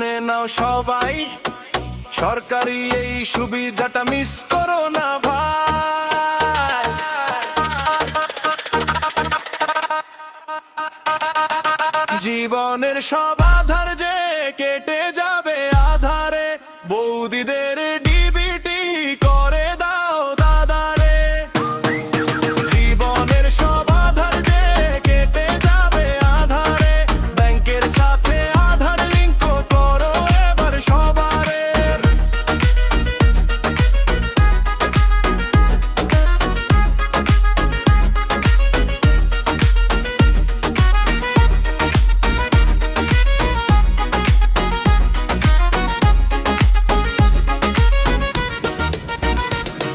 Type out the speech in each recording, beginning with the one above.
শুনে নাও সবাই, সরকারি এই সুবিধাটা মিস করো না ভাই। জীবনের সব আধার যে কেটে যাবে আধারে, বৌদিদের ডিবিটি করে দাও দাদারে। জীবনের সব আধার যে কেটে যাবে আধারে, ব্যাংকের সাথে আধার লিংক করো এবার সবারে।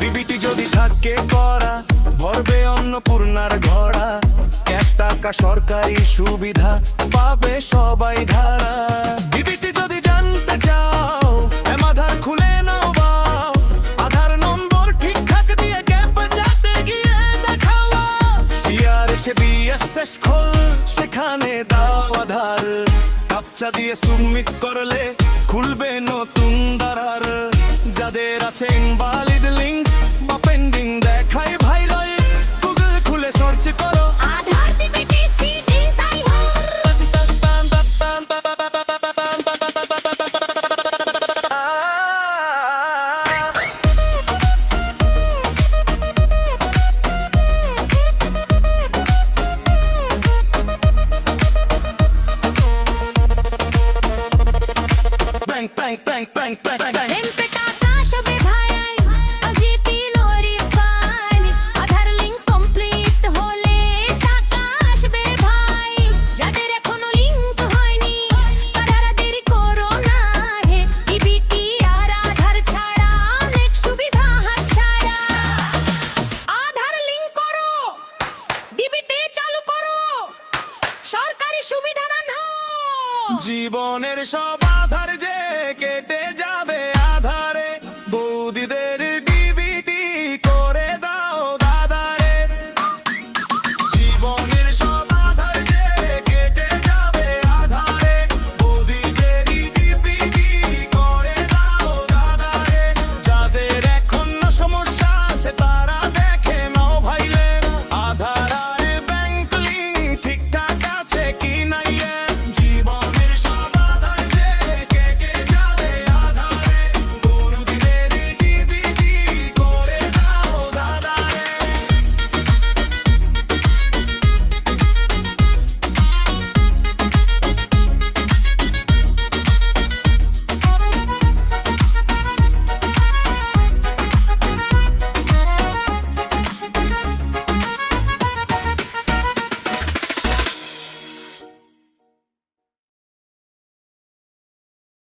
ডিবিটি যদি থাকে করা, ভরবে অন্নপূর্ণার ঘোড়া, ক্যাশ টাকা সরকারি সুবিধা পাবে সবাই ধারা। ডিবিটি যদি জানতে চাও, আধার খুলে নাও বাও, আধার নম্বর ঠিকঠাক দিয়ে গ্যাপ যাতে গিয়ে দেখাও। সিআরএস বিএসএস খোল, সেখানে দাও আধার, কাপচা দিয়ে সাবমিট করলে খুলবে নতুন দ্বার। যাদের আছে ইনভ্যালিড লিংক বা পেন্ডিং দেখায় ভাইরাল, গুগল খুলে সার্চ করো আধার ডিবিটি সিডি তাই bank bank bank bank bank. এমপে টাকা সবে ভাই জিপি নোটিফাই, আধার লিংক কমপ্লিট হলে টাকা আসবে ভাই। যাদের এখনো লিংক হয়নি তারা দেরি করো না হে, ডিবিটি আর আধার ছাড়া অনেক সুবিধা হাতছাড়া। আধার লিংক করো, ডিবিটি চালু করো, সরকারি সুবিধা নাও। জীবনের সব